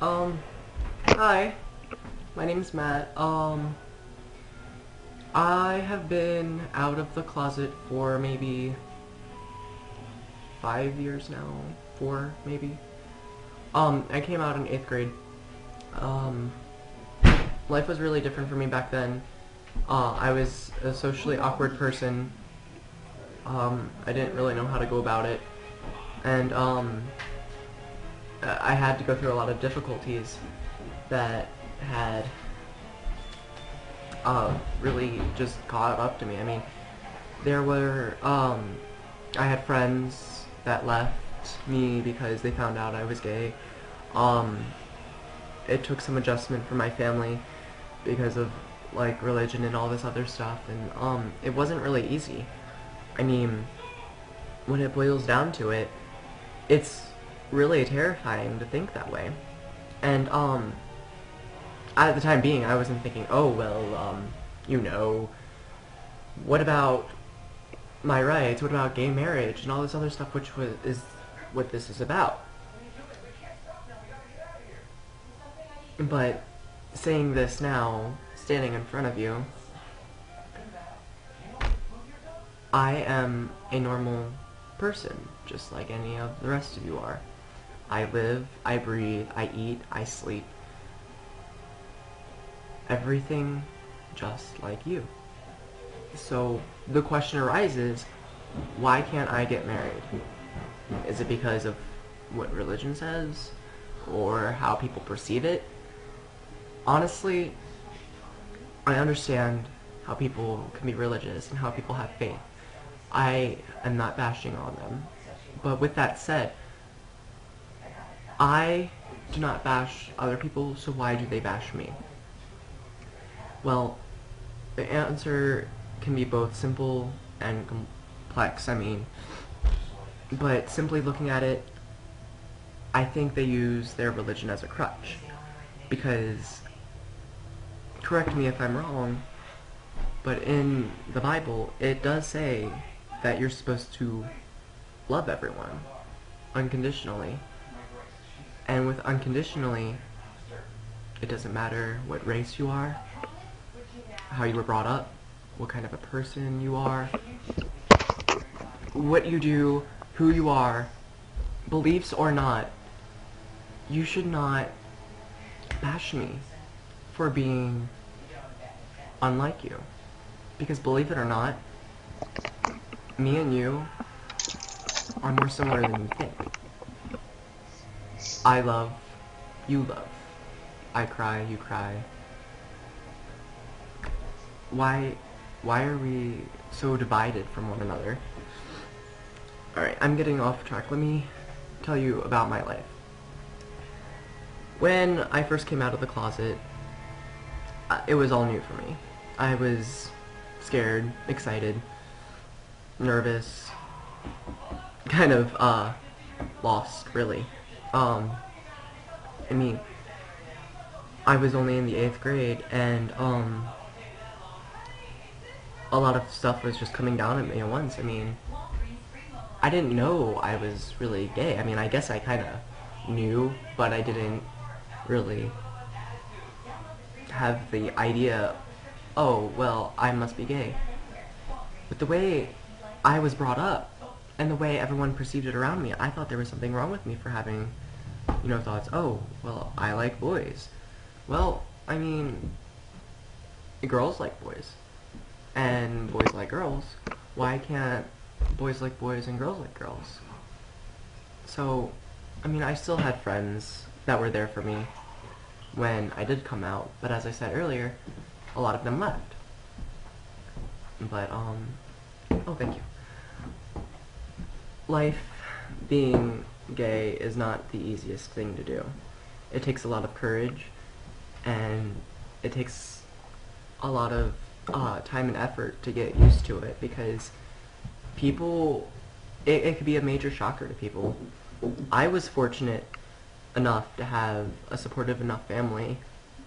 Um, Hi, my name's Matt. I have been out of the closet for maybe 5 years now. 4, maybe. I came out in 8th grade. Um, Life was really different for me back then. I was a socially awkward person. I didn't really know how to go about it. And, I had to go through a lot of difficulties that had really just caught up to me. I mean, there were, I had friends that left me because they found out I was gay. Um, it took some adjustment for my family because of, like, religion and all this other stuff, and, it wasn't really easy. I mean, when it boils down to it, it's really terrifying to think that way. And, at the time being, I wasn't thinking, oh, well, you know, what about my rights? What about gay marriage and all this other stuff, which is what this is about. But saying this now, standing in front of you, I am a normal person, just like any of the rest of you are. I live, I breathe, I eat, I sleep. Everything just like you. So the question arises, why can't I get married? Is it because of what religion says? Or how people perceive it? Honestly, I understand how people can be religious and how people have faith. I am not bashing on them. But with that said, I do not bash other people, so why do they bash me? Well, the answer can be both simple and complex. I mean, but simply looking at it, I think they use their religion as a crutch. Because, correct me if I'm wrong, but in the Bible, it does say that you're supposed to love everyone unconditionally. And with unconditionally, it doesn't matter what race you are, how you were brought up, what kind of a person you are, what you do, who you are, beliefs or not. You should not bash me for being unlike you. Because believe it or not, me and you are more similar than you think. I love, you love. I cry, you cry. Why are we so divided from one another? Alright, I'm getting off track. Let me tell you about my life. When I first came out of the closet, it was all new for me. I was scared, excited, nervous, kind of, lost, really. I mean, I was only in the 8th grade, and, a lot of stuff was just coming down at me at once. I mean, I didn't know I was really gay. I mean, I guess I kind of knew, but I didn't really have the idea, oh, well, I must be gay. But the way I was brought up, and the way everyone perceived it around me, I thought there was something wrong with me for having, thoughts, oh, well, I like boys. Well, I mean, girls like boys, and boys like girls. Why can't boys like boys and girls like girls? So, I mean, I still had friends that were there for me when I did come out, but as I said earlier, a lot of them left. But, oh, thank you. Life being gay is not the easiest thing to do. It takes a lot of courage, and it takes a lot of time and effort to get used to it, because people, it could be a major shocker to people. I was fortunate enough to have a supportive enough family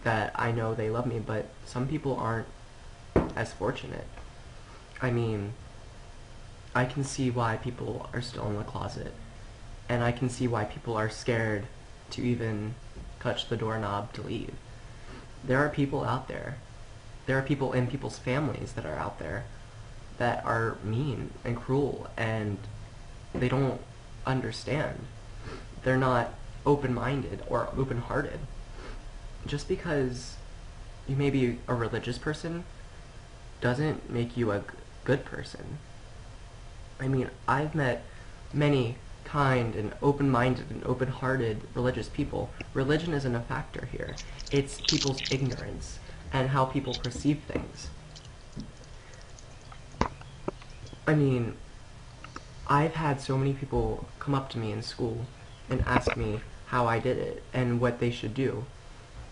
that I know they love me, but some people aren't as fortunate. I mean, I can see why people are still in the closet, and I can see why people are scared to even touch the doorknob to leave. There are people out there. There are people in people's families that are out there that are mean and cruel, and they don't understand. They're not open-minded or open-hearted. Just because you may be a religious person doesn't make you a good person. I mean, I've met many kind and open-minded and open-hearted religious people. Religion isn't a factor here. It's people's ignorance and how people perceive things. I mean, I've had so many people come up to me in school and ask me how I did it and what they should do.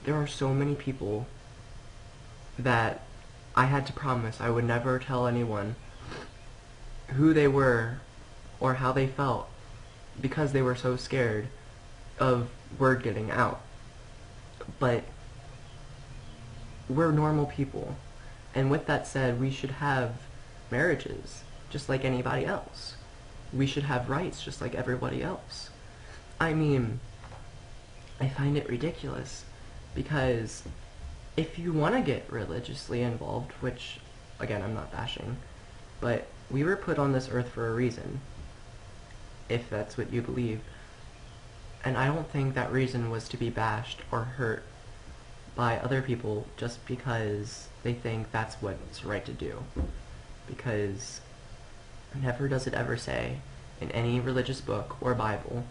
There are so many people that I had to promise I would never tell anyone who they were or how they felt because they were so scared of word getting out. But we're normal people, and with that said, we should have marriages just like anybody else. We should have rights just like everybody else. I mean, I find it ridiculous because if you want to get religiously involved, which, again, I'm not bashing, but we were put on this earth for a reason, if that's what you believe. And I don't think that reason was to be bashed or hurt by other people just because they think that's what's right to do. Because never does it ever say in any religious book or Bible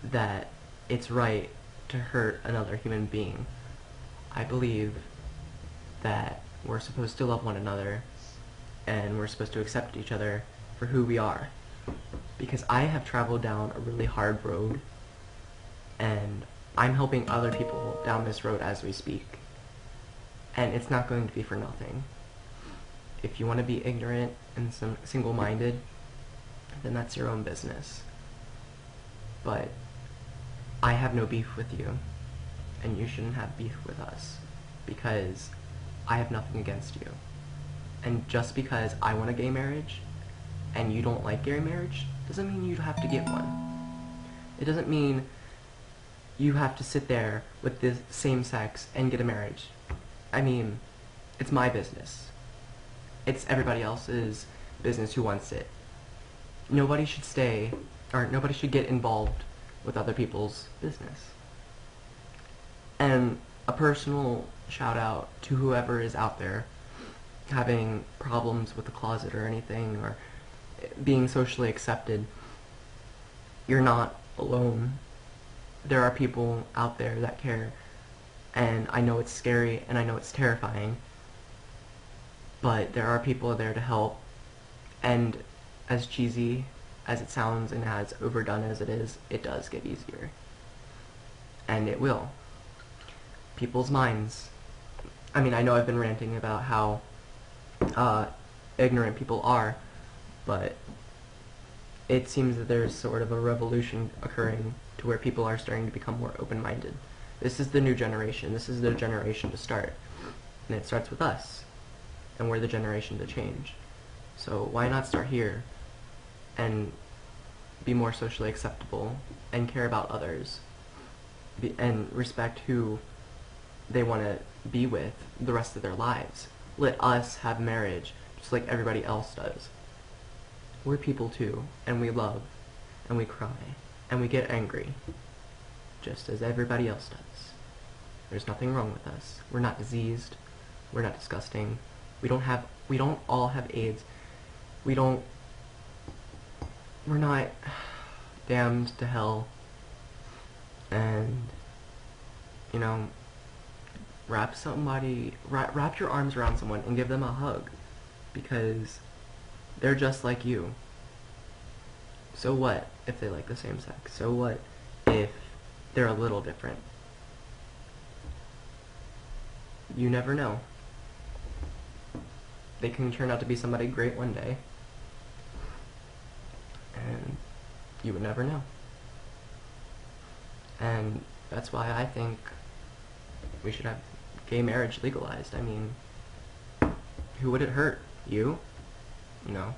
that it's right to hurt another human being. I believe that we're supposed to love one another and we're supposed to accept each other for who we are. Because I have traveled down a really hard road, and I'm helping other people down this road as we speak. And it's not going to be for nothing. If you want to be ignorant and single-minded, then that's your own business. But I have no beef with you, and you shouldn't have beef with us, because I have nothing against you. And just because I want a gay marriage, and you don't like gay marriage, doesn't mean you have to get one. It doesn't mean you have to sit there with the same sex and get a marriage. I mean, it's my business. It's everybody else's business who wants it. Nobody should nobody should get involved with other people's business. And a personal shout out to whoever is out there having problems with the closet or anything, or being socially accepted. You're not alone. There are people out there that care, and I know it's scary and I know it's terrifying, but there are people there to help. And as cheesy as it sounds and as overdone as it is, it does get easier. And it will. People's minds. I mean, I know I've been ranting about how ignorant people are, but it seems that there's sort of a revolution occurring to where people are starting to become more open-minded. This is the new generation. This is the generation to start. And it starts with us. And we're the generation to change. So why not start here and be more socially acceptable and care about others and respect who they want to be with the rest of their lives. Let us have marriage just like everybody else does. We're people too, and we love, and we cry, and we get angry, just as everybody else does. There's nothing wrong with us. We're not diseased. We're not disgusting. We don't all have AIDS. We're not damned to hell. And, you know, wrap your arms around someone and give them a hug, because they're just like you. So what if they like the same sex? So what if they're a little different? You never know. They can turn out to be somebody great one day, and you would never know. And that's why I think we should have gay marriage legalized. I mean, who would it hurt? You? No.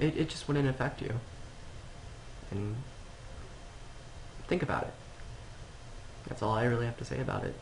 It just wouldn't affect you. And think about it. That's all I really have to say about it.